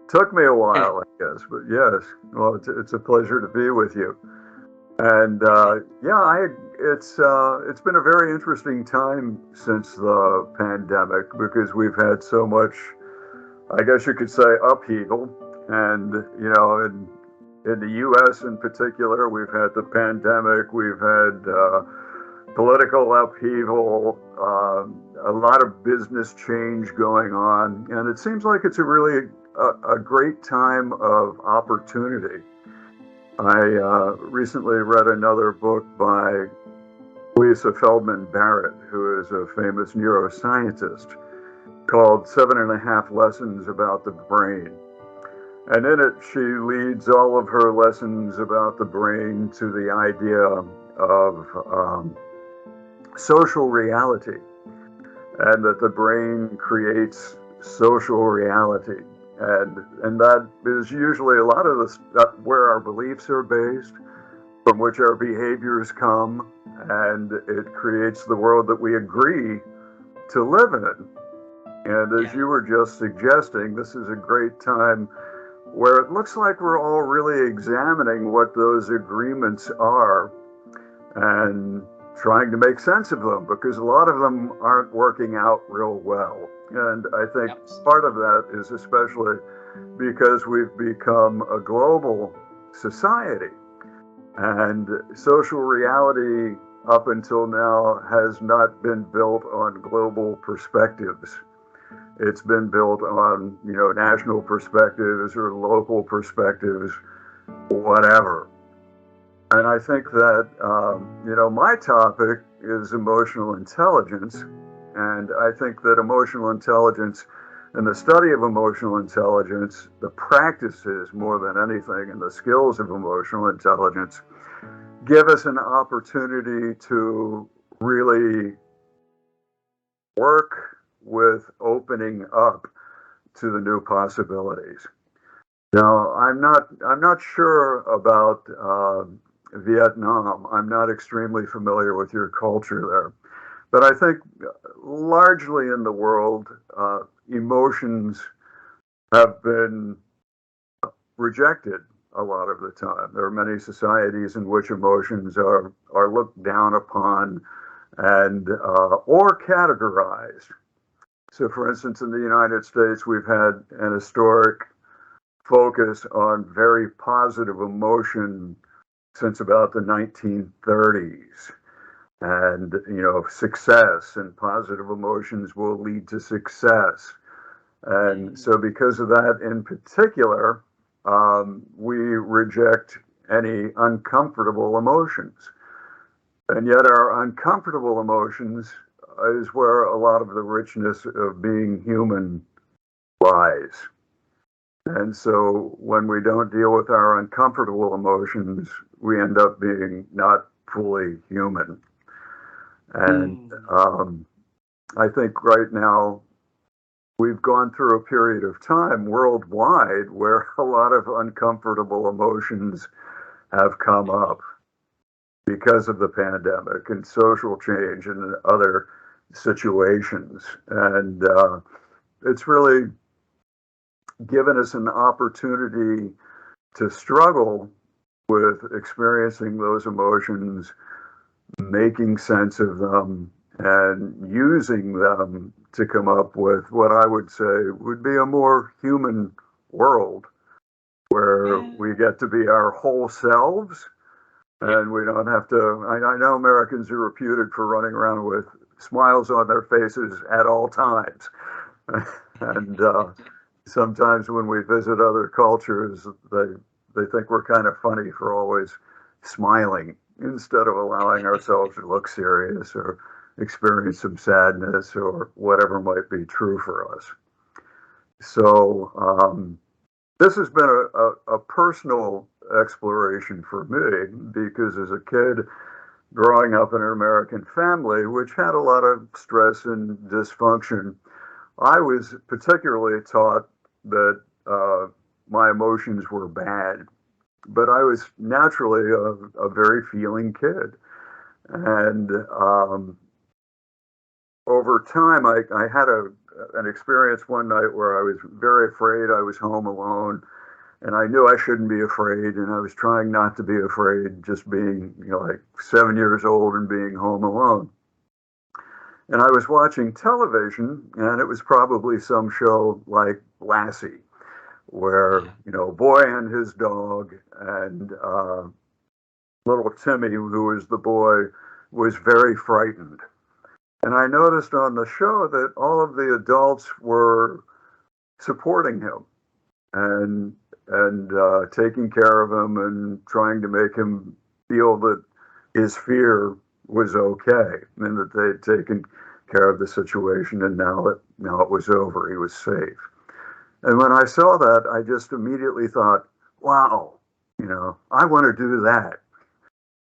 Took me a while, I guess, but yes. Well, it's a pleasure to be with you. And yeah, it's been a very interesting time since the pandemic because we've had so much, I guess you could say, upheaval. And in the U.S. in particular, we've had the pandemic, we've had political upheaval, a lot of business change going on, and it seems like it's a really a great time of opportunity. I recently read another book by Lisa Feldman Barrett, who is a famous neuroscientist, called Seven and a Half Lessons About the Brain. And in it, she leads all of her lessons about the brain to the idea of social reality, and that the brain creates social reality. And that is usually a lot of where our beliefs are based, from which our behaviors come, and it creates the world that we agree to live in. And as Yeah. you were just suggesting, this is a great time where it looks like we're all really examining what those agreements are and trying to make sense of them, because a lot of them aren't working out real well. And I think Yep. part of that is especially because we've become a global society, and social reality up until now has not been built on global perspectives. It's been built on, national perspectives or local perspectives, whatever. And I think that, my topic is emotional intelligence. And I think that emotional intelligence and the study of emotional intelligence, the practices more than anything, and the skills of emotional intelligence give us an opportunity to really work with opening up to the new possibilities. Now, I'm not sure about Vietnam. I'm not extremely familiar with your culture there, but I think largely in the world, emotions have been rejected a lot of the time. There are many societies in which emotions are looked down upon and or categorized. So, for instance, in the United States, we've had an historic focus on very positive emotion since about the 1930s. And, success and positive emotions will lead to success. And Mm. so, because of that in particular, we reject any uncomfortable emotions. And yet, our uncomfortable emotions is where a lot of the richness of being human lies. And so when we don't deal with our uncomfortable emotions, we end up being not fully human. And Mm. I think right now we've gone through a period of time worldwide where a lot of uncomfortable emotions have come up because of the pandemic and social change and other situations. And it's really given us an opportunity to struggle with experiencing those emotions, making sense of them, and using them to come up with what I would say would be a more human world where Yeah. we get to be our whole selves Yep. and we don't have to. I know Americans are reputed for running around with smiles on their faces at all times. And sometimes when we visit other cultures, they think we're kind of funny for always smiling instead of allowing ourselves to look serious or experience some sadness or whatever might be true for us. So this has been a personal exploration for me because as a kid growing up in an American family, which had a lot of stress and dysfunction, I was particularly taught that my emotions were bad, but I was naturally a very feeling kid. And over time, I had an experience one night where I was very afraid. I was home alone, and I knew I shouldn't be afraid, and I was trying not to be afraid, just being, like 7 years old and being home alone. And I was watching television, and it was probably some show like Lassie, where, a boy and his dog, and little Timmy, who was the boy, was very frightened. And I noticed on the show that all of the adults were supporting him and taking care of him and trying to make him feel that his fear was okay and that they had taken care of the situation, and now it was over. He was safe. And when I saw that, I just immediately thought, wow, I want to do that.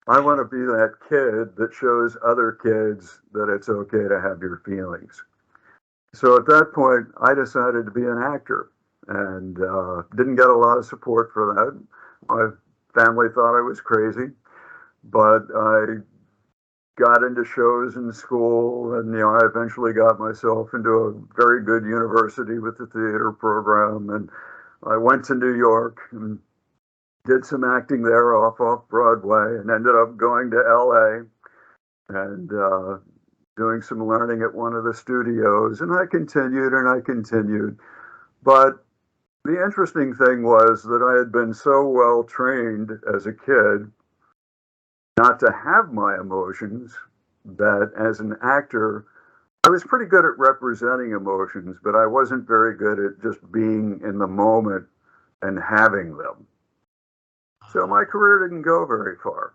I want to be that kid that shows other kids that it's okay to have your feelings. So at that point, I decided to be an actor, and didn't get a lot of support for that. My family thought I was crazy, but I got into shows in school, and I eventually got myself into a very good university with the theater program, and I went to New York and did some acting there off Broadway, and ended up going to LA and doing some learning at one of the studios, and I continued and I continued. But the interesting thing was that I had been so well trained as a kid not to have my emotions that as an actor, I was pretty good at representing emotions, but I wasn't very good at just being in the moment and having them. So my career didn't go very far.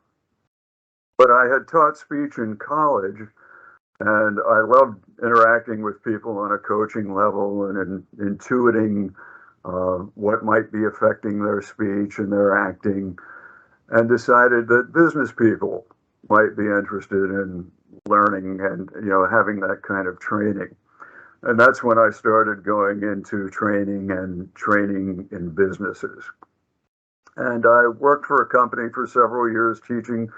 But I had taught speech in college, and I loved interacting with people on a coaching level and intuiting what might be affecting their speech and their acting, and decided that business people might be interested in learning and having that kind of training. And that's when I started going into training and training in businesses. And I worked for a company for several years teaching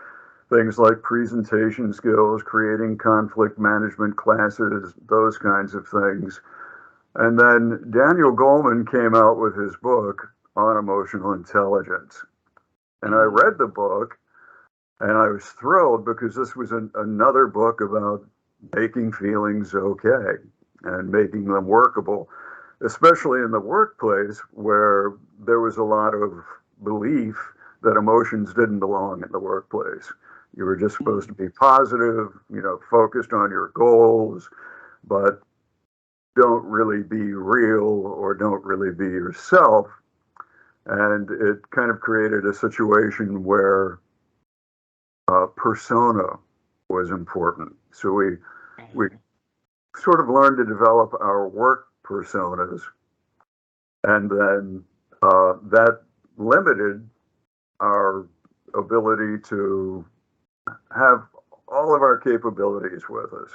things like presentation skills, creating conflict management classes, those kinds of things. And then Daniel Goleman came out with his book on emotional intelligence. And I read the book, and I was thrilled because this was another book about making feelings okay and making them workable, especially in the workplace where there was a lot of belief that emotions didn't belong in the workplace. You were just supposed to be positive, focused on your goals, but don't really be real or don't really be yourself. And it kind of created a situation where persona was important. So we sort of learned to develop our work personas, and then that limited our ability to have all of our capabilities with us.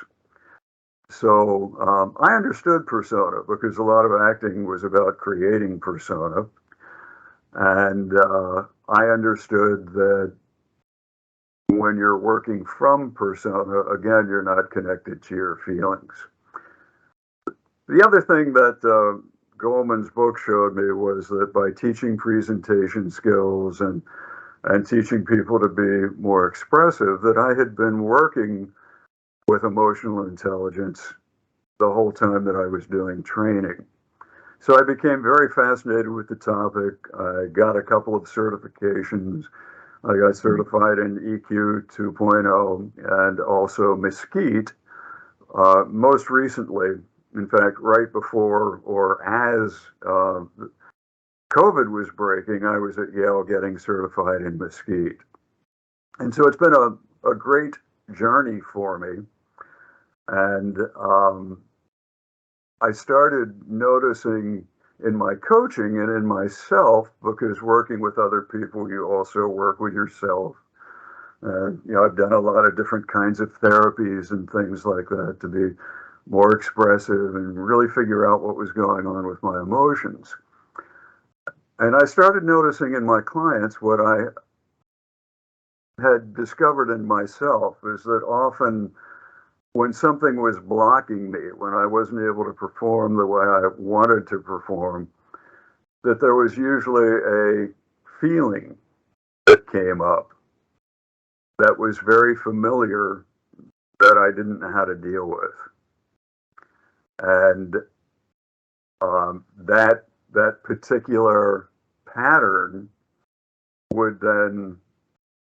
So I understood persona because a lot of acting was about creating persona. And I understood that when you're working from persona, again, you're not connected to your feelings. The other thing that Goleman's book showed me was that by teaching presentation skills and teaching people to be more expressive, that I had been working with emotional intelligence the whole time that I was doing training. So I became very fascinated with the topic. I got a couple of certifications. I got certified in EQ 2.0 and also Mesquite. Most recently, in fact, right before or as COVID was breaking, I was at Yale getting certified in Mesquite. And so it's been a great journey for me. And I started noticing in my coaching and in myself, because working with other people, you also work with yourself. I've done a lot of different kinds of therapies and things like that to be more expressive and really figure out what was going on with my emotions. And I started noticing in my clients what I had discovered in myself is that often when something was blocking me, when I wasn't able to perform the way I wanted to perform, that there was usually a feeling that came up that was very familiar that I didn't know how to deal with. And that particular pattern would then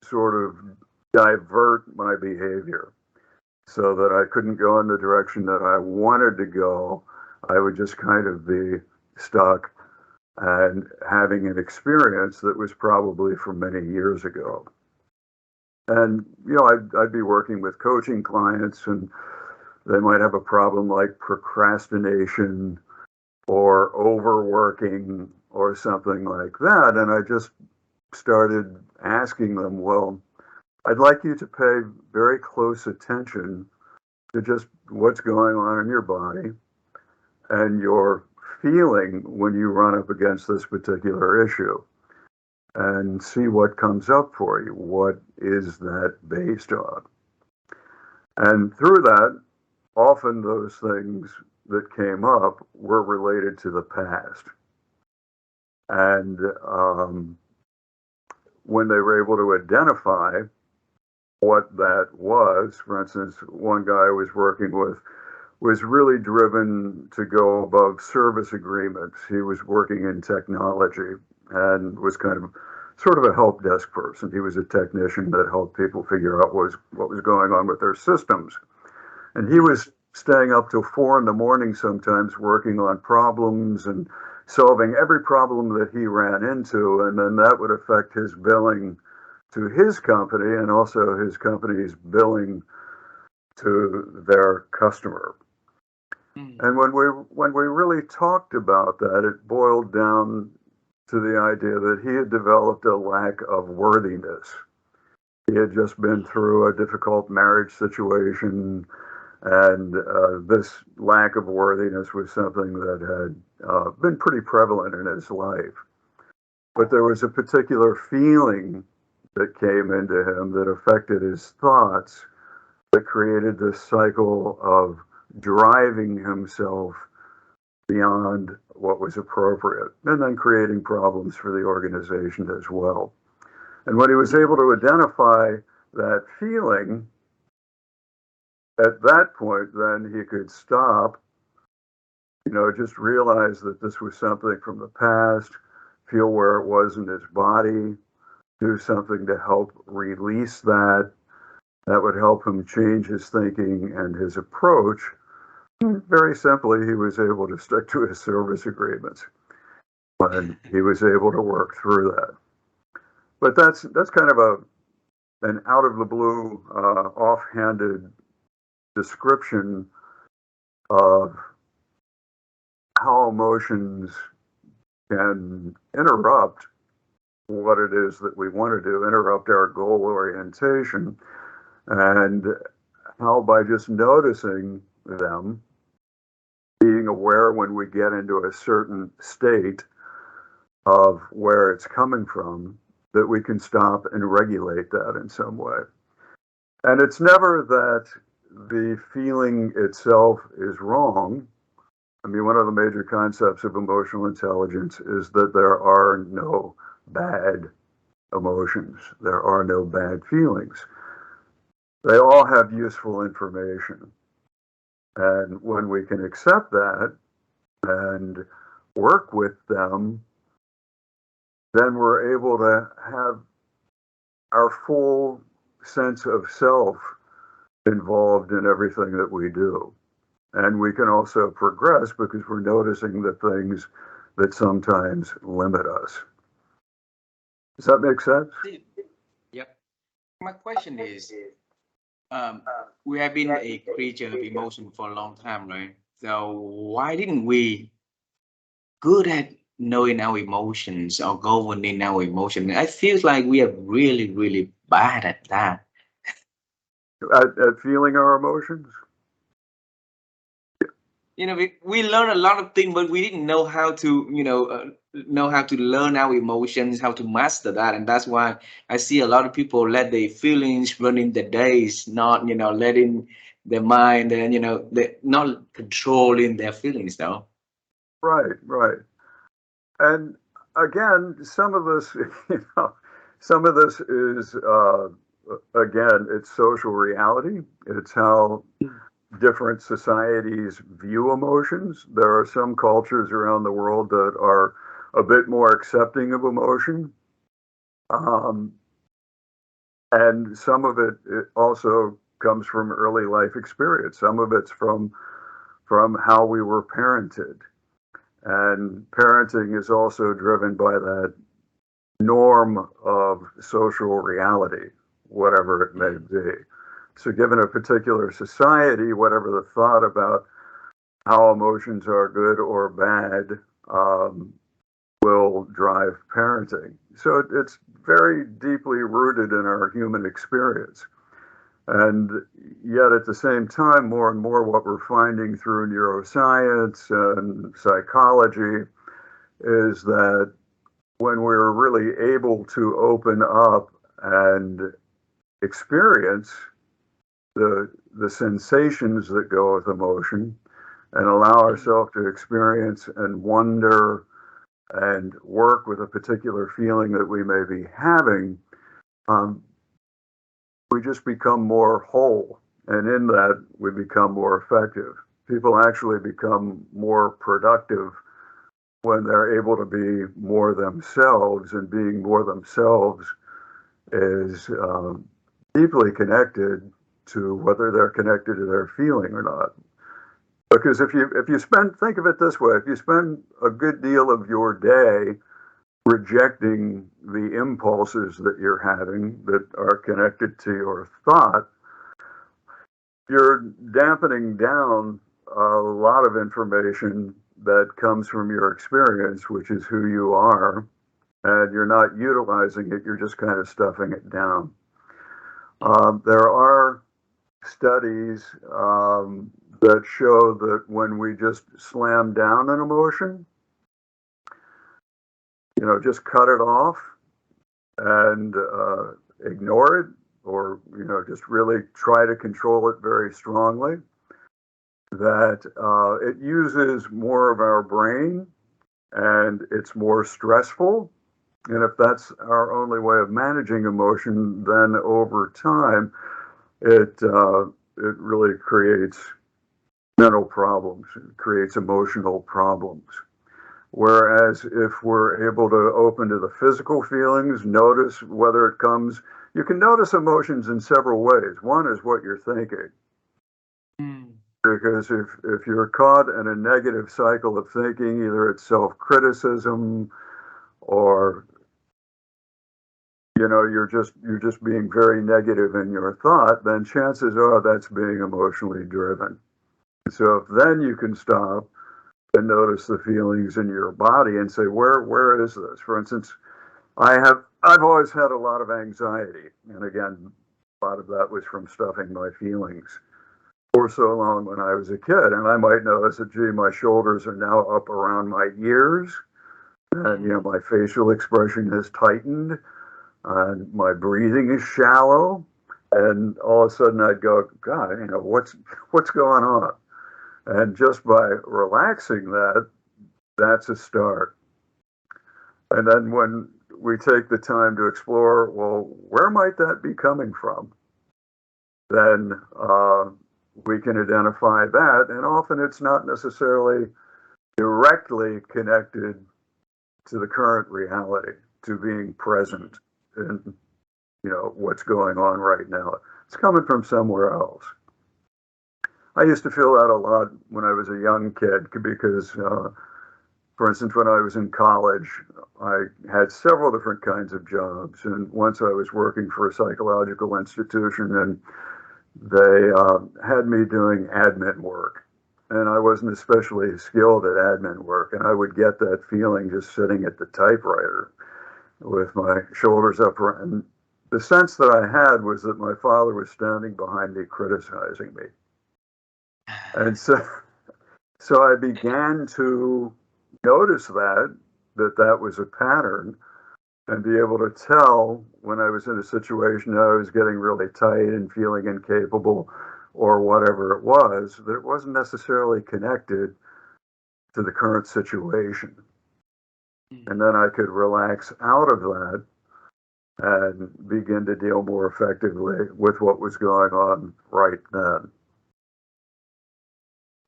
sort of divert my behavior so that I couldn't go in the direction that I wanted to go. I would just kind of be stuck and having an experience that was probably from many years ago. And, I'd be working with coaching clients, and they might have a problem like procrastination or overworking or something like that. And I just started asking them, well, I'd like you to pay very close attention to just what's going on in your body and your feeling when you run up against this particular issue, and see what comes up for you. What is that based on? And through that, often those things that came up were related to the past. And when they were able to identify what that was, for instance, one guy I was working with was really driven to go above service agreements. He was working in technology and was kind of sort of a help desk person. He was a technician that helped people figure out what was going on with their systems. And he was staying up till 4 a.m. sometimes working on problems and solving every problem that he ran into. And then that would affect his billing to his company and also his company's billing to their customer. And when we really talked about that, it boiled down to the idea that he had developed a lack of worthiness. He had just been through a difficult marriage situation, and this lack of worthiness was something that had been pretty prevalent in his life. But there was a particular feeling that came into him that affected his thoughts, that created this cycle of driving himself beyond what was appropriate, and then creating problems for the organization as well. And when he was able to identify that feeling, at that point, then he could stop, just realize that this was something from the past, feel where it was in his body, do something to help release that. That would help him change his thinking and his approach. Very simply, he was able to stick to his service agreements, and he was able to work through that. But that's kind of an out of the blue, offhanded description of how emotions can interrupt what it is that we want to do, interrupt our goal orientation, and how by just noticing them, being aware when we get into a certain state of where it's coming from, that we can stop and regulate that in some way. And it's never that the feeling itself is wrong. I mean, one of the major concepts of emotional intelligence is that there are no bad emotions. There are no bad feelings. They all have useful information. And when we can accept that and work with them, then we're able to have our full sense of self involved in everything that we do. And we can also progress because we're noticing the things that sometimes limit us. Does that make sense? Yep. My question is, we have been a creature of emotion for a long time, right? So why didn't we good at knowing our emotions or governing our emotions? I feel like we are really, really bad at that. At feeling our emotions? We learn a lot of things, but we didn't know how to, know how to learn our emotions, how to master that. And that's why I see a lot of people let their feelings run in the days, not, letting their mind, and they're not controlling their feelings though. Right, right. And again, some of this, some of this is, again, it's social reality. It's how different societies view emotions. There are some cultures around the world that are a bit more accepting of emotion. Um, and some of it also comes from early life experience. Some of it's from how we were parented. And parenting is also driven by that norm of social reality, whatever it may be. So, given a particular society, whatever the thought about how emotions are good or bad will drive parenting. So, it's very deeply rooted in our human experience. And yet, at the same time, more and more, what we're finding through neuroscience and psychology is that when we're really able to open up and experience the sensations that go with emotion and allow ourselves to experience and wonder and work with a particular feeling that we may be having, um, we just become more whole. And in that, we become more effective. People actually become more productive when they're able to be more themselves, and being more themselves is deeply connected to whether they're connected to their feeling or not. Because if you spend, think of it this way, if you spend a good deal of your day rejecting the impulses that you're having that are connected to your thought, you're dampening down a lot of information that comes from your experience, which is who you are, and you're not utilizing it, you're just kind of stuffing it down. There are studies that show that when we just slam down an emotion, just cut it off and ignore it, or just really try to control it very strongly, that it uses more of our brain and it's more stressful. And if that's our only way of managing emotion, then over time it really creates mental problems. It creates emotional problems. Whereas if we're able to open to the physical feelings, notice whether it comes, you can notice emotions in several ways. One is what you're thinking. Because if you're caught in a negative cycle of thinking, either it's self-criticism or you're just being very negative in your thought, then chances are that's being emotionally driven. So if then you can stop and notice the feelings in your body and say, where is this? For instance, I've always had a lot of anxiety, and again, a lot of that was from stuffing my feelings for so long when I was a kid. And I might notice that, gee, my shoulders are now up around my ears, and my facial expression has tightened, and my breathing is shallow, and all of a sudden I'd go, God, what's going on? And just by relaxing that, that's a start. And then when we take the time to explore, well, where might that be coming from? Then we can identify that. And often it's not necessarily directly connected to the current reality, to being present in what's going on right now. It's coming from somewhere else. I used to feel that a lot when I was a young kid because, for instance, when I was in college, I had several different kinds of jobs. And once I was working for a psychological institution, and they had me doing admin work. And I wasn't especially skilled at admin work. And I would get that feeling just sitting at the typewriter with my shoulders up. And the sense that I had was that my father was standing behind me criticizing me. And so I began to notice that was a pattern, and be able to tell when I was in a situation that I was getting really tight and feeling incapable, or whatever it was, that it wasn't necessarily connected to the current situation. And then I could relax out of that and begin to deal more effectively with what was going on right then.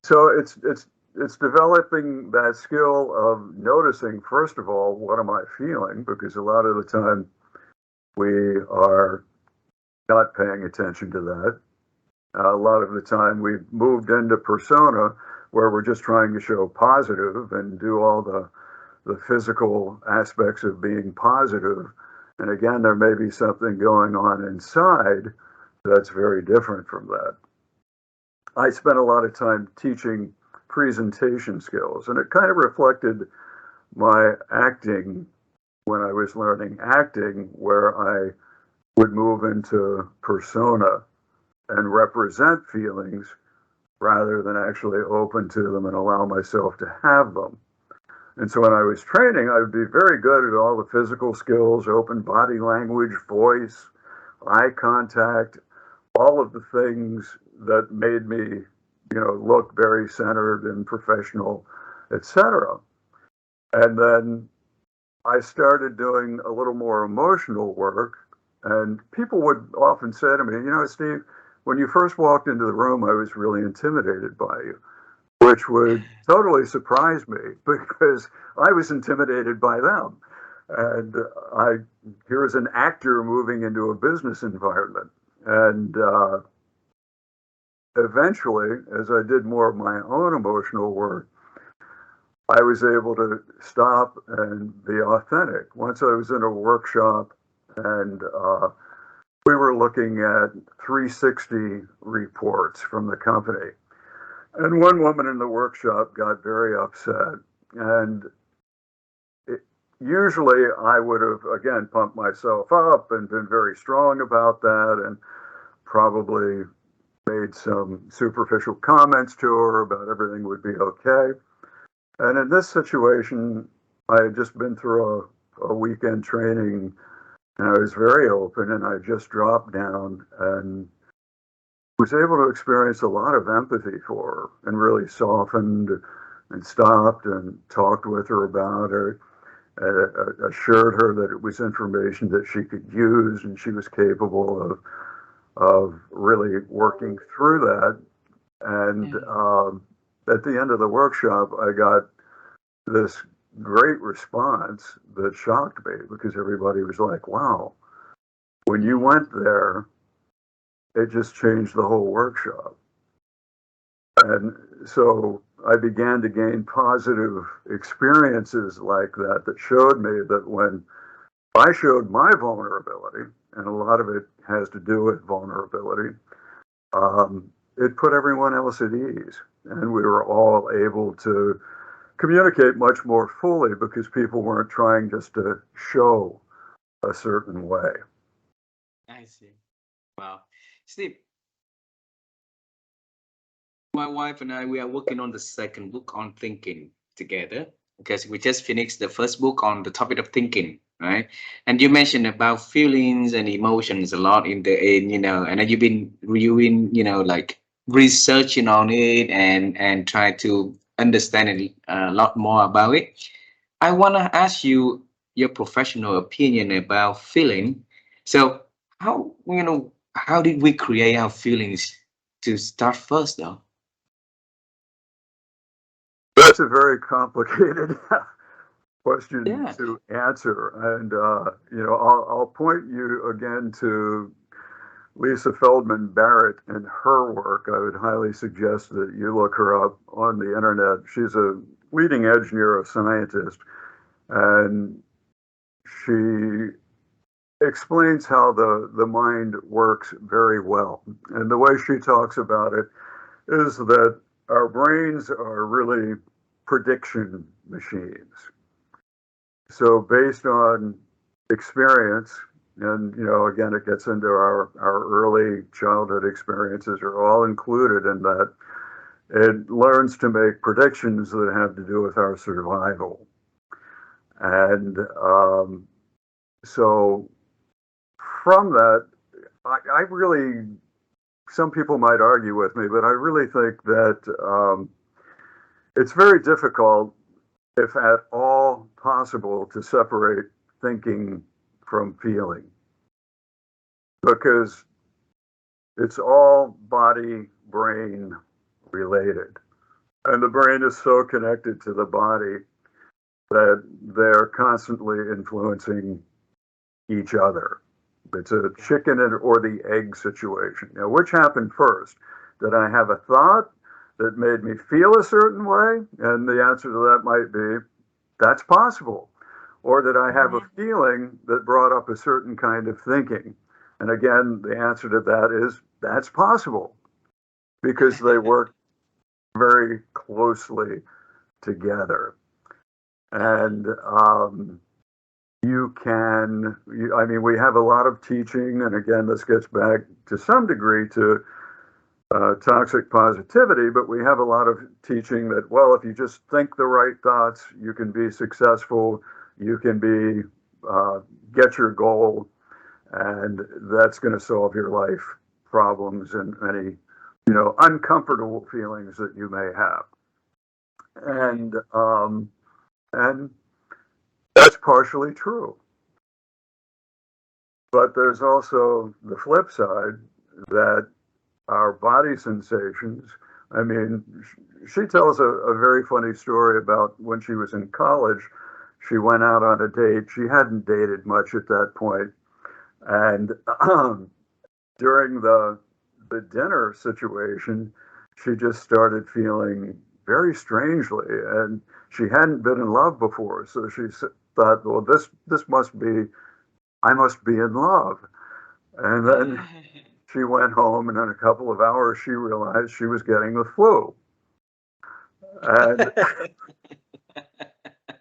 So it's developing that skill of noticing, first of all, what am I feeling? Because a lot of the time we are not paying attention to that. A lot of the time we've moved into persona where we're just trying to show positive and do all the physical aspects of being positive. And again, there may be something going on inside that's very different from that. I spent a lot of time teaching presentation skills, and it kind of reflected my acting when I was learning acting, where I would move into persona and represent feelings rather than actually open to them and allow myself to have them. And so when I was training, I would be very good at all the physical skills, open body language, voice, eye contact, all of the things that made me, look very centered and professional, etc. And then I started doing a little more emotional work, and people would often say to me, Steve, when you first walked into the room, I was really intimidated by you, which would totally surprise me because I was intimidated by them. And here is an actor moving into a business environment. And eventually, as I did more of my own emotional work, I was able to stop and be authentic. Once I was in a workshop and we were looking at 360 reports from the company. And one woman in the workshop got very upset. And usually I would have, again, pumped myself up and been very strong about that and probably made some superficial comments to her about everything would be okay. And in this situation, I had just been through a weekend training and I was very open and I just dropped down and was able to experience a lot of empathy for her and really softened and stopped and talked with her about her, assured her that it was information that she could use and she was capable of really working through that. And at the end of the workshop, I got this great response that shocked me because everybody was like, wow, when you went there, it just changed the whole workshop. And so I began to gain positive experiences like that that showed me that when I showed my vulnerability, and a lot of it has to do with vulnerability, it put everyone else at ease. And we were all able to communicate much more fully because people weren't trying just to show a certain way. I see. Wow. Steve, my wife and I, we are working on the second book on thinking together because we just finished the first book on the topic of thinking, right? And you mentioned about feelings and emotions a lot in and then you've been, like researching on it and try to understand it a lot more about it. I want to ask you your professional opinion about feeling. So how did we create our feelings to start first though? That's a very complicated question Yeah. to answer. And, I'll point you again to Lisa Feldman Barrett and her work. I would highly suggest that you look her up on the internet. She's a leading edge neuroscientist, and she explains how the mind works very well. And the way she talks about it is that our brains are really prediction machines. So based on experience, and again, it gets into our early childhood experiences are all included in that. It learns to make predictions that have to do with our survival. And so from that, I really some people might argue with me, but I really think that it's very difficult, if at all possible, to separate thinking from feeling, because it's all body brain related. And the brain is so connected to the body that they're constantly influencing each other. It's a chicken or the egg situation. Now, which happened first? Did I have a thought that made me feel a certain way? And the answer to that might be, that's possible. Or did I have a feeling that brought up a certain kind of thinking? And again, the answer to that is, that's possible, because they work very closely together. And I mean, we have a lot of teaching, and again, this gets back to some degree to toxic positivity, but we have a lot of teaching that, well, if you just think the right thoughts, you can be successful, you can get your goal, and that's going to solve your life problems and any, uncomfortable feelings that you may have. And that's partially true. But there's also the flip side, that our body sensations, I mean, she tells a very funny story about when she was in college. She went out on a date. She hadn't dated much at that point. And during the dinner situation, she just started feeling very strangely, and she hadn't been in love before. So she thought, well, this must be, I must be in love. And then she went home, and in a couple of hours, she realized she was getting the flu. And,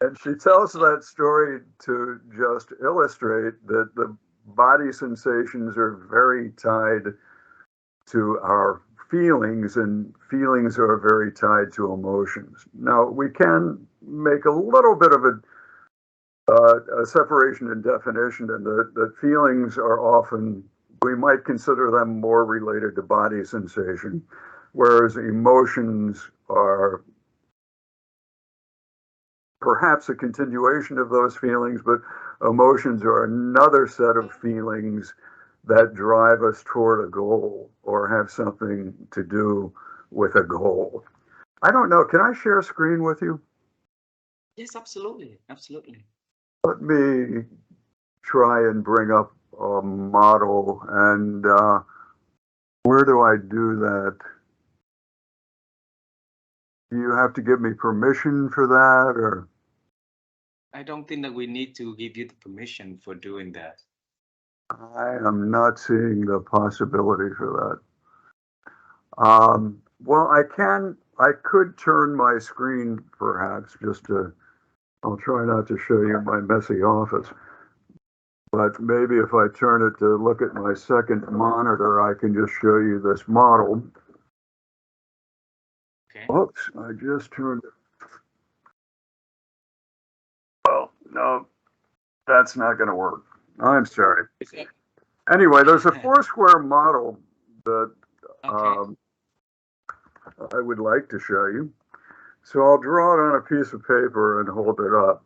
and she tells that story to just illustrate that the body sensations are very tied to our feelings, and feelings are very tied to emotions. Now, we can make a little bit of a separation in definition, and that feelings are often, we might consider them more related to body sensation, whereas emotions are perhaps a continuation of those feelings, but emotions are another set of feelings that drive us toward a goal or have something to do with a goal. I don't know. Can I share a screen with you? Yes, absolutely. Absolutely. Let me try and bring up a model. And where do I do that? Do you have to give me permission for that, or? I don't think that we need to give you the permission for doing that. I am not seeing the possibility for that. Well, I could turn my screen perhaps I'll try not to show you my messy office, but maybe if I turn it to look at my second monitor, I can just show you this model. Okay. Oops, I just turned it. Well, no, that's not going to work. I'm sorry. Anyway, there's a four-square model that I would like to show you. So I'll draw it on a piece of paper and hold it up.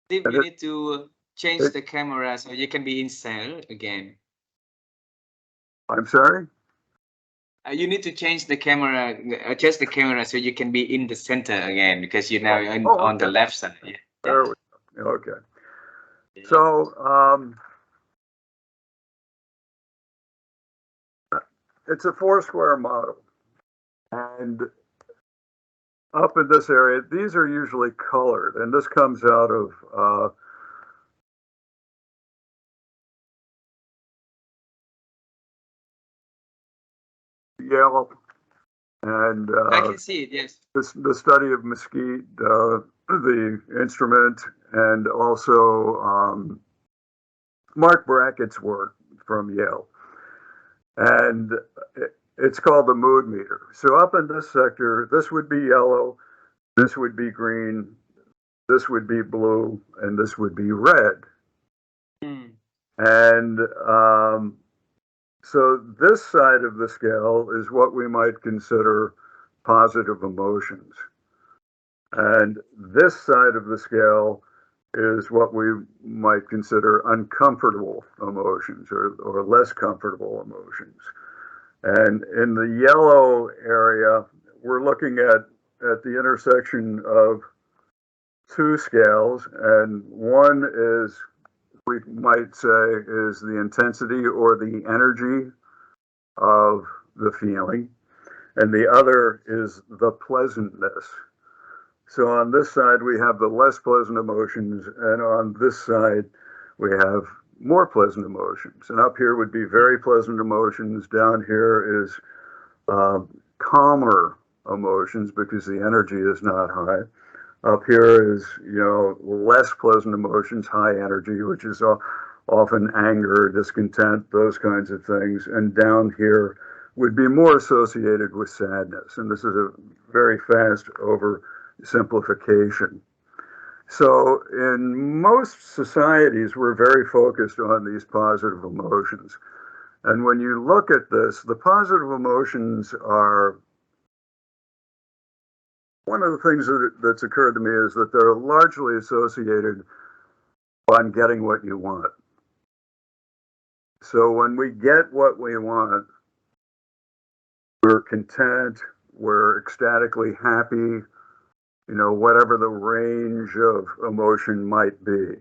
Steve, you need to change the camera so you can be in cell again. I'm sorry? You need to change the camera, adjust the camera so you can be in the center again, because you're now on the left side. Yeah. There we go. Okay. So it's a four-square model. And up in this area, these are usually colored, and this comes out of Yale, and I can see it. Yes. the study of mesquite, the instrument, and also Mark Brackett's work from Yale. And it's called the mood meter. So up in this sector, this would be yellow, this would be green, this would be blue, and this would be red. Mm. And so this side of the scale is what we might consider positive emotions. And this side of the scale is what we might consider uncomfortable emotions or less comfortable emotions. And in the yellow area, we're looking at the intersection of two scales, and one is, we might say, is the intensity or the energy of the feeling, and the other is the pleasantness. So on this side, we have the less pleasant emotions, and on this side, we have more pleasant emotions. And up here would be very pleasant emotions. Down here is calmer emotions because the energy is not high. Up here is, less pleasant emotions, high energy, which is often anger, discontent, those kinds of things. And down here would be more associated with sadness. And this is a very fast oversimplification. So in most societies, we're very focused on these positive emotions. And when you look at this, the positive emotions are, one of the things that's occurred to me is that they're largely associated on getting what you want. So when we get what we want, we're content, we're ecstatically happy, whatever the range of emotion might be.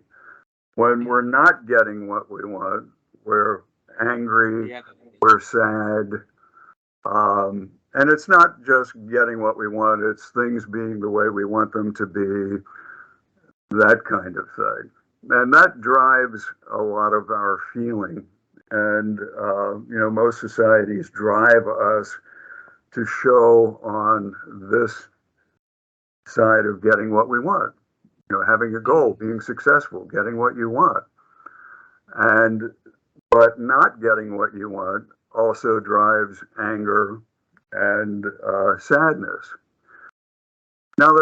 When we're not getting what we want, we're angry, we're sad. And it's not just getting what we want, it's things being the way we want them to be, that kind of thing. And that drives a lot of our feeling. And, most societies drive us to show on this side of getting what we want, having a goal, being successful, getting what you want. But not getting what you want also drives anger and sadness. Now,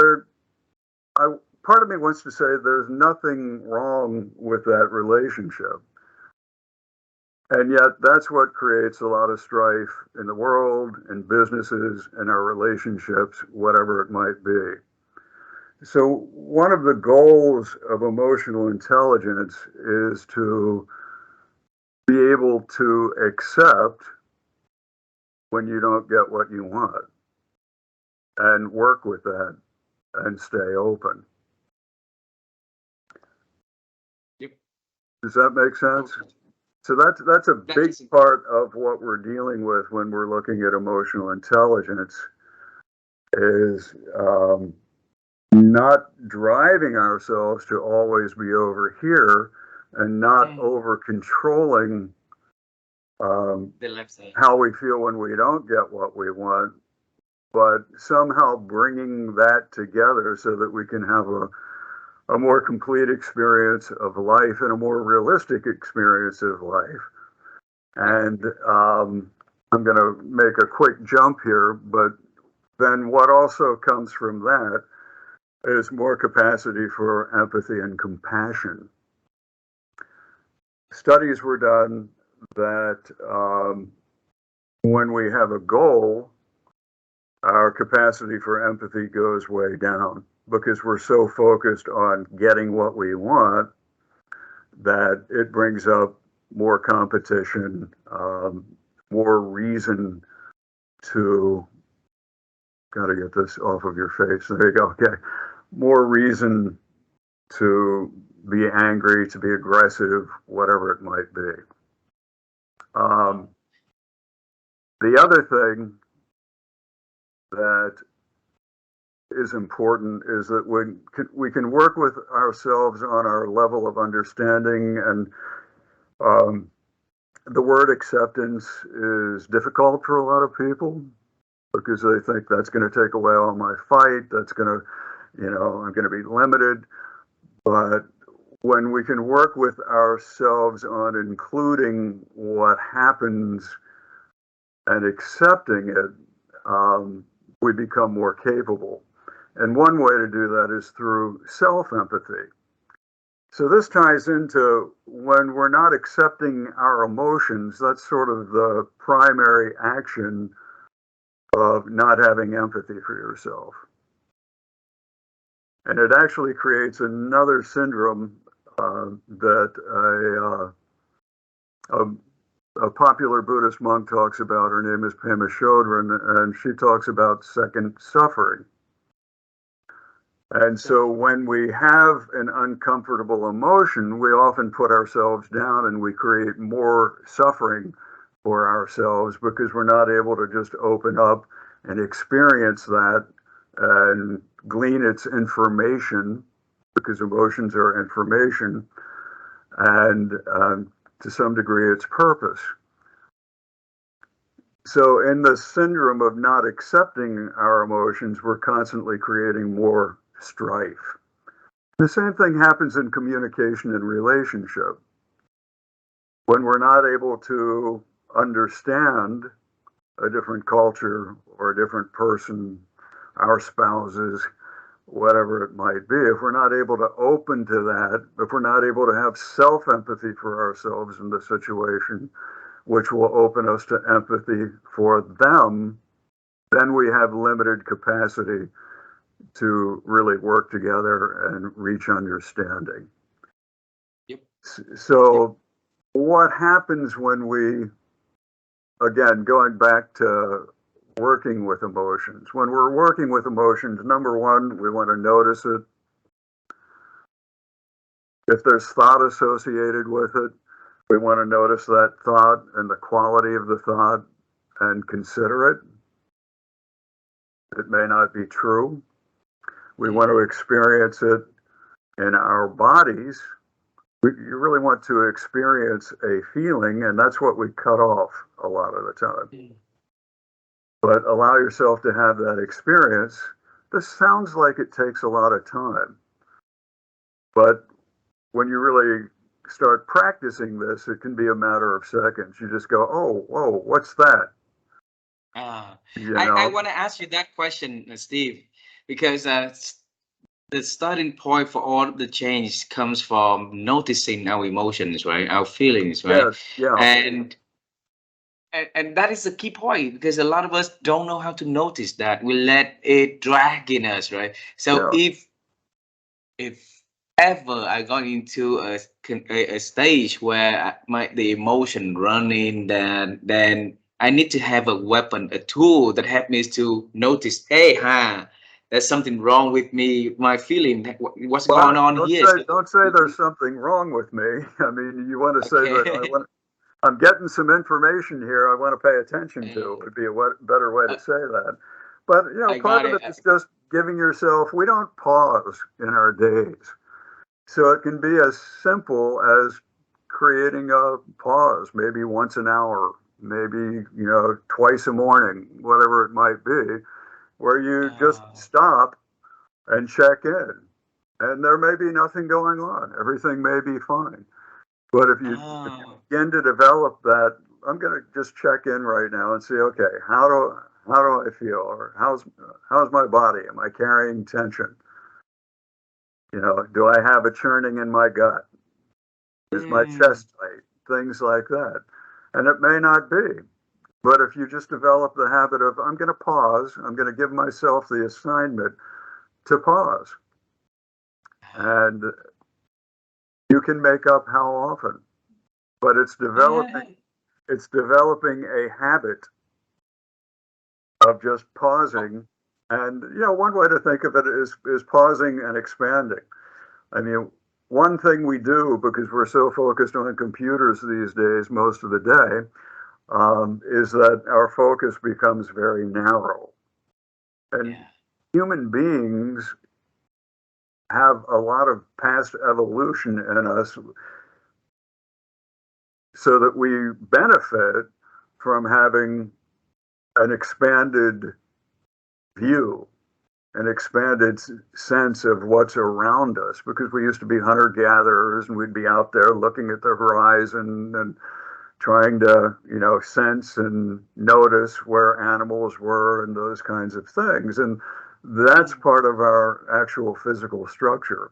part of me wants to say there's nothing wrong with that relationship. And yet that's what creates a lot of strife in the world, in businesses, in our relationships, whatever it might be. So one of the goals of emotional intelligence is to be able to accept when you don't get what you want and work with that and stay open. Yep. Does that make sense? So that's a big part of what we're dealing with when we're looking at emotional intelligence is not driving ourselves to always be over here and not over controlling the left side. how we feel when we don't get what we want, but somehow bringing that together so that we can have a more complete experience of life and a more realistic experience of life. And I'm going to make a quick jump here, but then what also comes from that is more capacity for empathy and compassion. Studies were done that when we have a goal, our capacity for empathy goes way down because we're so focused on getting what we want that it brings up more competition, more reason to, got to get this off of your face. There you go. Okay. More reason to be angry, to be aggressive, whatever it might be. The other thing that is important is that we can work with ourselves on our level of understanding, and the word acceptance is difficult for a lot of people because they think that's going to take away all my fight, that's going to, I'm going to be limited. But when we can work with ourselves on including what happens and accepting it, we become more capable. And one way to do that is through self-empathy. So this ties into when we're not accepting our emotions, that's sort of the primary action of not having empathy for yourself. And it actually creates another syndrome that a popular Buddhist monk talks about. Her name is Pema Chodron, and she talks about second suffering. And so when we have an uncomfortable emotion, we often put ourselves down and we create more suffering for ourselves because we're not able to just open up and experience that and glean its information, because emotions are information, and to some degree its purpose. So in the syndrome of not accepting our emotions, we're constantly creating more strife. The same thing happens in communication and relationship. When we're not able to understand a different culture or a different person, our spouses, whatever it might be, if we're not able to open to that, if we're not able to have self-empathy for ourselves in the situation, which will open us to empathy for them, then we have limited capacity to really work together and reach understanding. Yep. So what happens when we, again, going back to working with emotions, when we're working with emotions, number one, we want to notice it. If there's thought associated with it, we want to notice that thought and the quality of the thought and consider it. It may not be true. We want to experience it in our bodies. You really want to experience a feeling, and that's what we cut off a lot of the time. But allow yourself to have that experience. This sounds like it takes a lot of time, but when you really start practicing this, it can be a matter of seconds. You just go, oh, whoa, what's that? I want to ask you that question, Steve, because the starting point for all the change comes from noticing our emotions, right? Our feelings, right? Yes, yeah. And that is the key point, because a lot of us don't know how to notice that. We let it drag in us, right? So Yeah. if ever I got into a stage where the emotion running, then I need to have a weapon, a tool that helps me to notice, hey, there's something wrong with me, my feeling, what's Well, going on here. don't say there's something wrong with me. I mean, you want to say Okay. that I'm getting some information here I want to pay attention to, would be a better way to say that. But, I part got of it. it is just giving yourself, we don't pause in our days. So it can be as simple as creating a pause, maybe once an hour, maybe, twice a morning, whatever it might be, where you just stop and check in. And there may be nothing going on. Everything may be fine. But if you begin to develop that, I'm going to just check in right now and see, okay, how do I feel? Or how's my body? Am I carrying tension? Do I have a churning in my gut? Is my chest tight? Things like that. And it may not be. But if you just develop the habit of, I'm going to pause, I'm going to give myself the assignment to pause. And you can make up how often. But it's developing a habit of just pausing. And one way to think of it is pausing and expanding. I mean, one thing we do, because we're so focused on computers these days most of the day, is that our focus becomes very narrow. And human beings have a lot of past evolution in us, so that we benefit from having an expanded view, an expanded sense of what's around us, because we used to be hunter gatherers and we'd be out there looking at the horizon and trying to, sense and notice where animals were and those kinds of things. And that's Mm. part of our actual physical structure.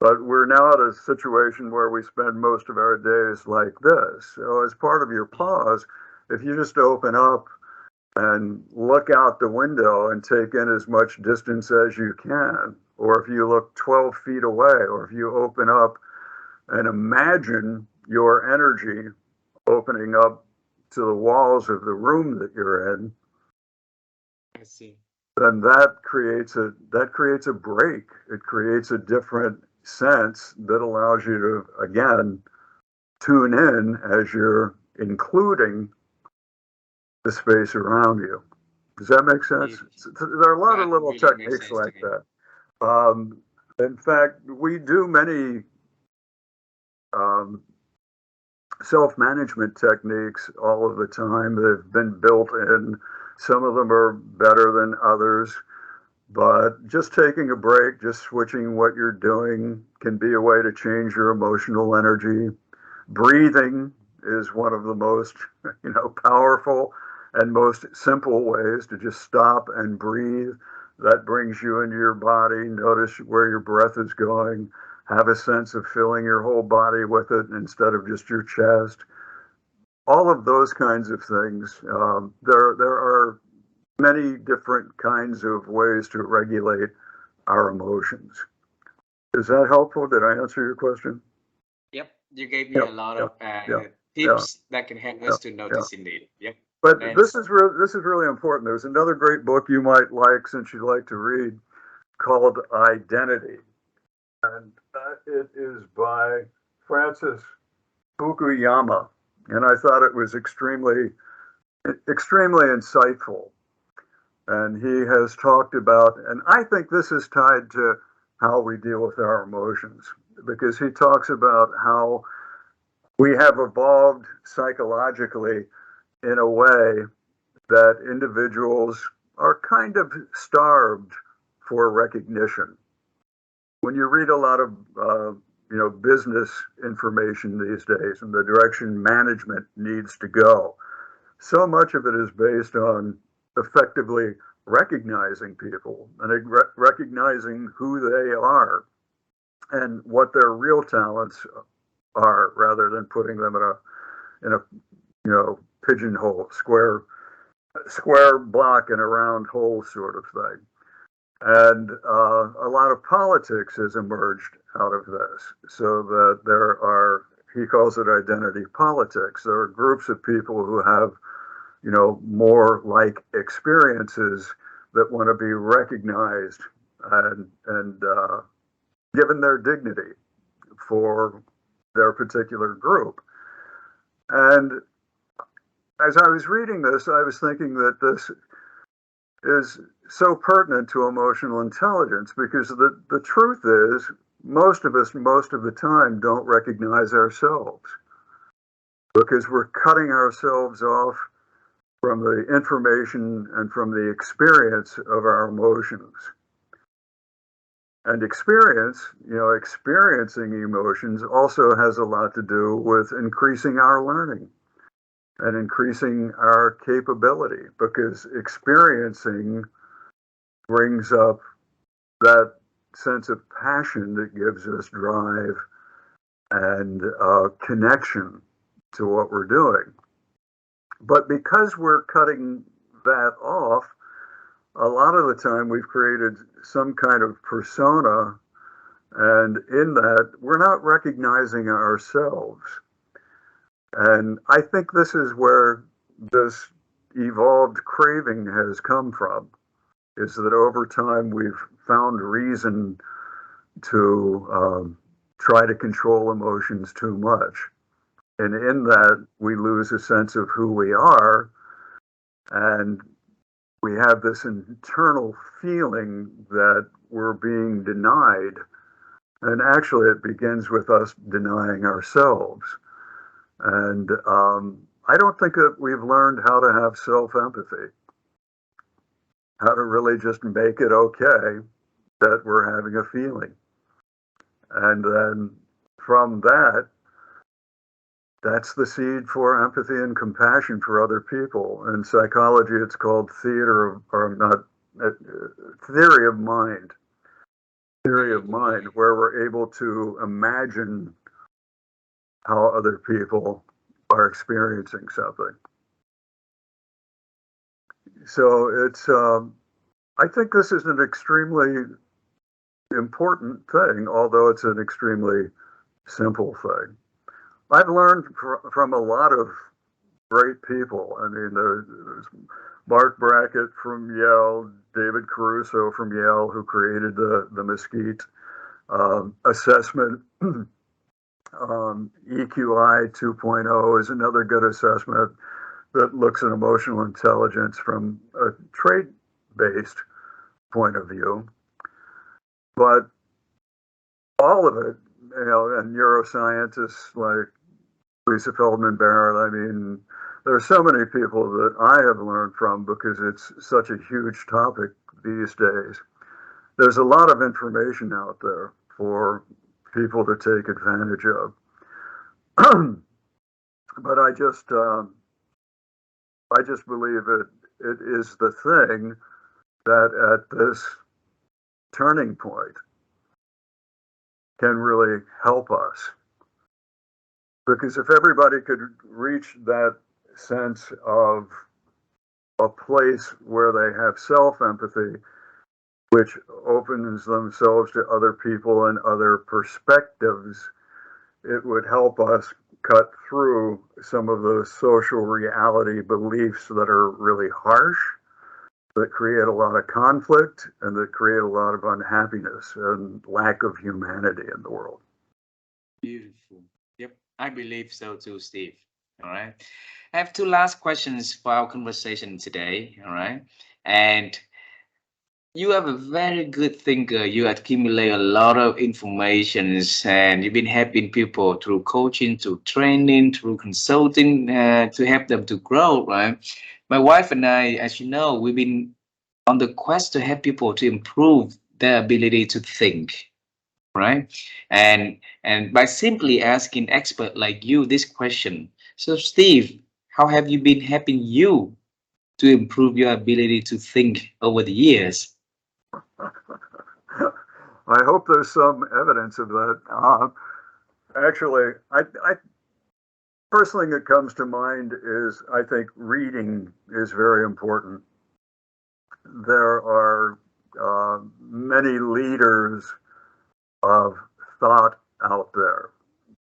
But we're now at a situation where we spend most of our days like this. So, as part of your Yeah. pause, if you just open up and look out the window and take in as much distance as you can, or if you look 12 feet away, or if you open up and imagine your energy opening up to the walls of the room that you're in, I see. then that creates a break. It creates a different sense that allows you to again tune in as you're including the space around you. Does that make sense? It, There are a lot of that little really makes techniques sense to like me. that. Um, in fact, we do many um, self-management techniques all of the time. They've been built in. Some of them are better than others, but just taking a break, just switching what you're doing can be a way to change your emotional energy. Breathing is one of the most, powerful and most simple ways to just stop and breathe. That brings you into your body. Notice where your breath is going. Have a sense of filling your whole body with it instead of just your chest. All of those kinds of things. There are many different kinds of ways to regulate our emotions. Is that helpful? Did I answer your question? Yep, you gave me Yeah, a lot yeah, of yeah, yeah, tips that can help yeah, us to yeah. notice indeed. Yep. But And this is really important. There's another great book you might like since you like to read called Identity, and it is by Francis Fukuyama, and I thought it was extremely insightful. And he has talked about, and I think this is tied to how we deal with our emotions, because he talks about how we have evolved psychologically in a way that individuals are kind of starved for recognition. When you read a lot of business information these days and the direction management needs to go, so much of it is based on effectively recognizing people and recognizing who they are and what their real talents are, rather than putting them in a pigeonhole, square block in a round hole sort of thing. And a lot of politics has emerged out of this, so that there are, he calls it identity politics. There are groups of people who have, more like experiences that want to be recognized and given their dignity for their particular group. And as I was reading this, I was thinking that this is so pertinent to emotional intelligence, because the truth is most of us most of the time don't recognize ourselves because we're cutting ourselves off from the information and from the experience of our emotions. And experiencing emotions also has a lot to do with increasing our learning and increasing our capability, because experiencing brings up that sense of passion that gives us drive and connection to what we're doing. But because we're cutting that off, a lot of the time we've created some kind of persona, and in that, we're not recognizing ourselves. And I think this is where this evolved craving has come from, is that over time we've found reason to try to control emotions too much. And in that, we lose a sense of who we are, and we have this internal feeling that we're being denied. And actually, it begins with us denying ourselves. And I don't think that we've learned how to have self empathy, how to really just make it okay that we're having a feeling. And then from that, that's the seed for empathy and compassion for other people. In psychology, it's called theory of mind. Theory of mind, where we're able to imagine how other people are experiencing something. So I think this is an extremely important thing, although it's an extremely simple thing. I've learned from a lot of great people. I mean, there's Mark Brackett from Yale, David Caruso from Yale, who created the Mesquite assessment. EQI 2.0 is another good assessment that looks at emotional intelligence from a trait-based point of view. But all of it, and neuroscientists like Lisa Feldman Barrett, I mean, there's so many people that I have learned from because it's such a huge topic these days. There's a lot of information out there for people to take advantage of. But I just believe it is the thing that at this turning point can really help us. Because if everybody could reach that sense of a place where they have self-empathy, which opens themselves to other people and other perspectives, it would help us cut through some of those social reality beliefs that are really harsh, that create a lot of conflict, and that create a lot of unhappiness and lack of humanity in the world. Beautiful. Yep, I believe so too, Steve. All right. I have two last questions for our conversation today. All right. And you have a very good thinker. You accumulate a lot of information and you've been helping people through coaching, through training, through consulting to help them to grow, right? My wife and I, as you know, we've been on the quest to help people to improve their ability to think, right? And by simply asking expert like you this question. So Steve, how have you been helping you to improve your ability to think over the years? I hope there's some evidence of that. Actually, I first thing that comes to mind is I think reading is very important. There are many leaders of thought out there.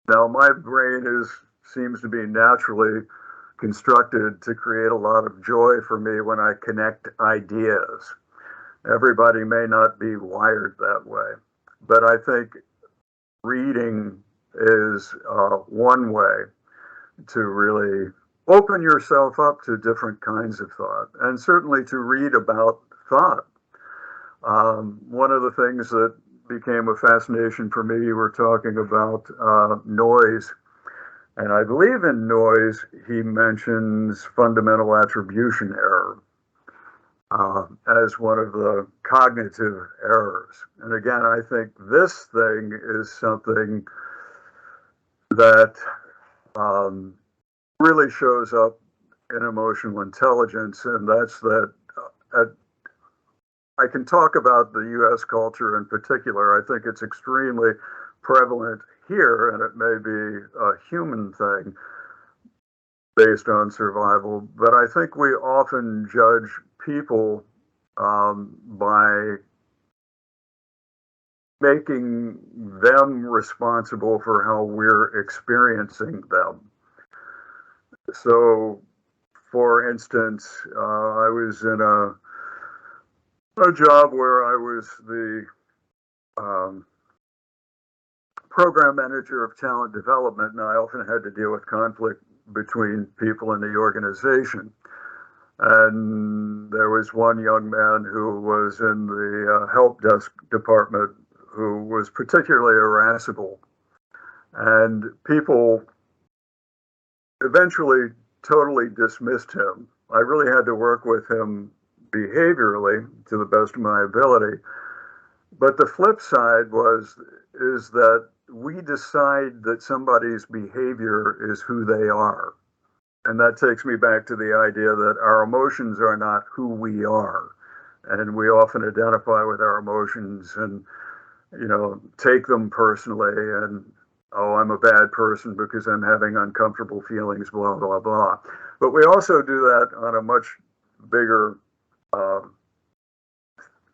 Now, my brain seems to be naturally constructed to create a lot of joy for me when I connect ideas. Everybody may not be wired that way, but I think reading is one way to really open yourself up to different kinds of thought, and certainly to read about thought. One of the things that became a fascination for me, you were talking about noise. And I believe in noise, he mentions fundamental attribution error as one of the cognitive errors. And again, I think this thing is something that really shows up in emotional intelligence, and that's that I can talk about the US culture in particular. I think it's extremely prevalent here, and it may be a human thing based on survival, but I think we often judge people by making them responsible for how we're experiencing them. So, for instance, I was in a job where I was the program manager of talent development, and I often had to deal with conflict between people in the organization. And there was one young man who was in the help desk department who was particularly irascible. And people eventually totally dismissed him. I really had to work with him behaviorally to the best of my ability. But the flip side is that we decide that somebody's behavior is who they are. And that takes me back to the idea that our emotions are not who we are. And we often identify with our emotions and, take them personally and, oh, I'm a bad person because I'm having uncomfortable feelings, blah, blah, blah. But we also do that on a much bigger uh,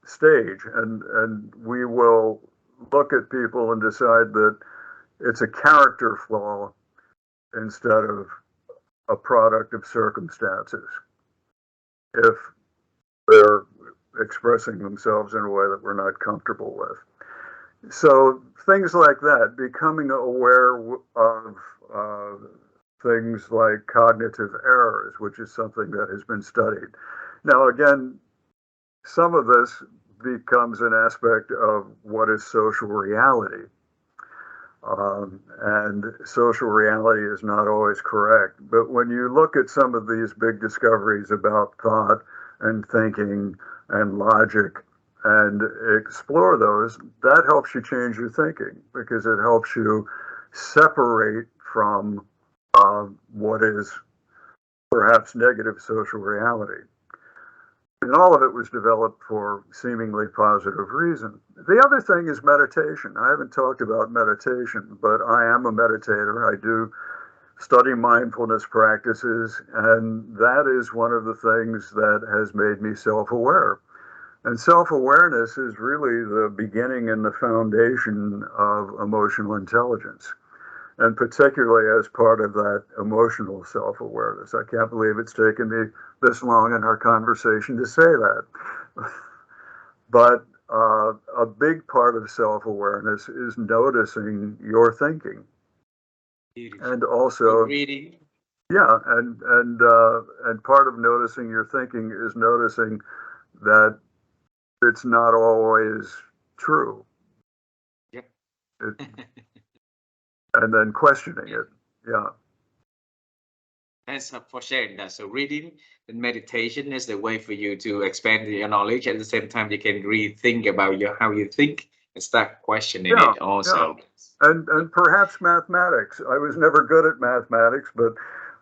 stage. And we will look at people and decide that it's a character flaw instead of a product of circumstances if they're expressing themselves in a way that we're not comfortable with. So things like that, becoming aware of things like cognitive errors, which is something that has been studied. Now, again, some of this becomes an aspect of what is social reality. And social reality is not always correct. But when you look at some of these big discoveries about thought and thinking and logic and explore those, that helps you change your thinking because it helps you separate from what is perhaps negative social reality. And all of it was developed for seemingly positive reason. The other thing is meditation. I haven't talked about meditation, but I am a meditator. I do study mindfulness practices, and that is one of the things that has made me self-aware. And self-awareness is really the beginning and the foundation of emotional intelligence, and particularly as part of that emotional self-awareness. I can't believe it's taken me this long in our conversation to say that. But a big part of self-awareness is noticing your thinking, Beautiful. and also, Reading. yeah, and part of noticing your thinking is noticing that it's not always true. Yep. It, and then questioning it. Yeah. Thanks for sharing that. So reading and meditation is the way for you to expand your knowledge. At the same time, you can rethink about your how you think and start questioning Yeah. it Yeah. also. And perhaps mathematics. I was never good at mathematics, but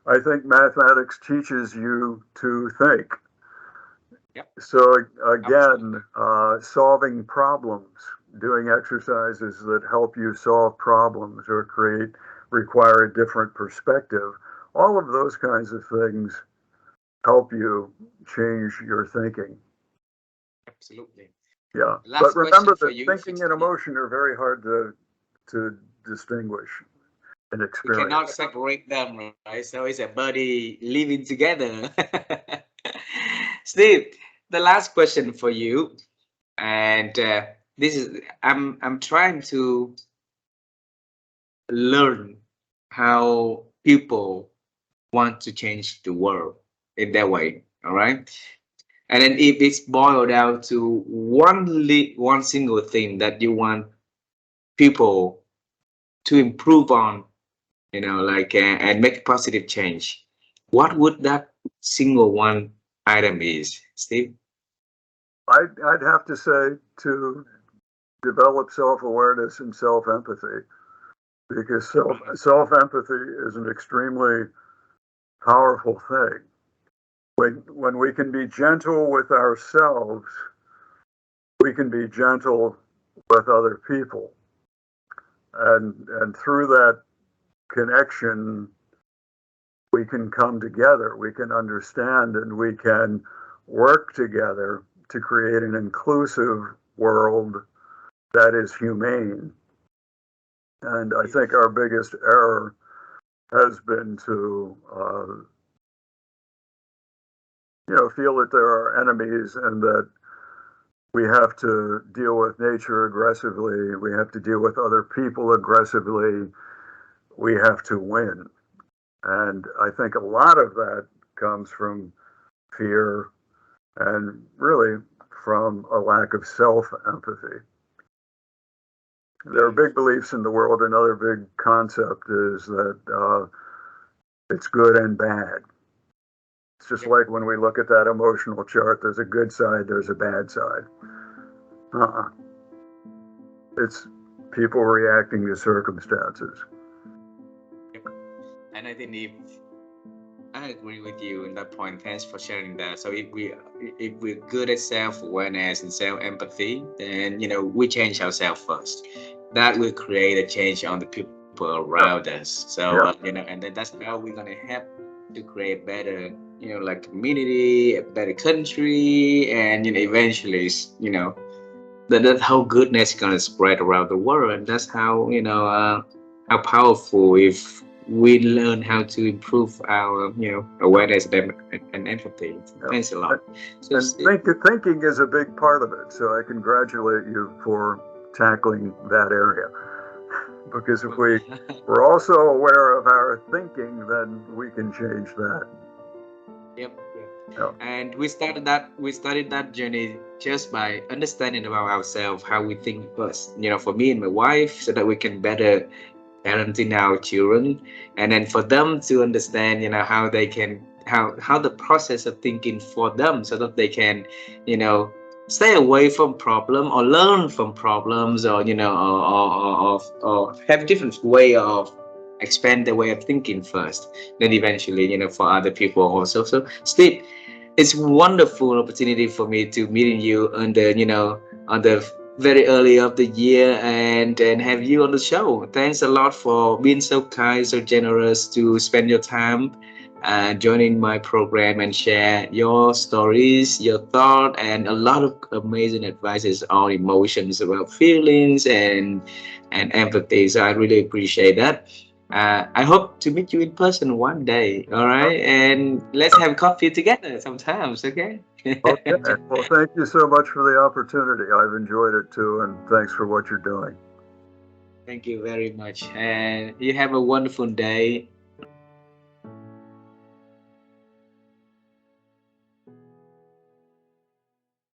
I think mathematics teaches you to think. Yep, So absolutely. again, solving problems, doing exercises that help you solve problems or require a different perspective. All of those kinds of things help you change your thinking. Absolutely. Yeah, but Last remember question for that you. thinking and emotion are very hard to distinguish and We cannot experience. separate them, right? So it's a buddy living together. Steve, the last question for you, and this is I'm trying to learn how people want to change the world in that way. All right. And then if it's boiled down to one single thing that you want people to improve on, like and make positive change, what would that single one item is, Steve? I'd have to say to develop self-awareness and self-empathy because self-empathy is an extremely powerful thing. When we can be gentle with ourselves, we can be gentle with other people. And through that connection, we can come together, we can understand, and we can work together to create an inclusive world that is humane. And I think our biggest error has been to, feel that there are enemies and that we have to deal with nature aggressively, we have to deal with other people aggressively, we have to win. And I think a lot of that comes from fear and really from a lack of self empathy. There are big Beautiful. beliefs in the world. Another big concept is that it's good and bad. It's just Yep. like when we look at that emotional chart, there's a good side, there's a bad side. Uh-uh. It's people reacting to circumstances. And I think if I agree with you in that point. Thanks for sharing that. So if we're good at self-awareness and self-empathy, then we change ourselves first. That will create a change on the people Yeah, around us. So yeah, and then that's how we're gonna help to create better, like community, a better country, and eventually, that's how goodness is gonna spread around the world, and that's how powerful if we learn how to improve our awareness and empathy. yeah. Thanks a And, lot. So and thinking is a big part of it. So I congratulate you for tackling that area. Because if we're also aware of our thinking, then we can change that. yep, yep. Yeah, And we started that journey just by understanding about ourselves, how we think first. For me and my wife, so that we can better parenting our children, and then for them to understand how they can how the process of thinking for them, so that they can you know stay away from problem or learn from problems, or or have different way of expand their way of thinking first, then eventually for other people also. So Steve, it's wonderful opportunity for me to meeting you on the on the very early of the year, and have you on the show. Thanks a lot for being so kind, so generous to spend your time joining my program and share your stories, your thought, and a lot of amazing advices on emotions, about feelings and empathy. So I really appreciate that. I hope to meet you in person one day. All right, and let's have coffee together sometimes. Okay. okay. Well, thank you so much for the opportunity. I've enjoyed it too, and thanks for what you're doing. Thank you very much, and you have a wonderful day.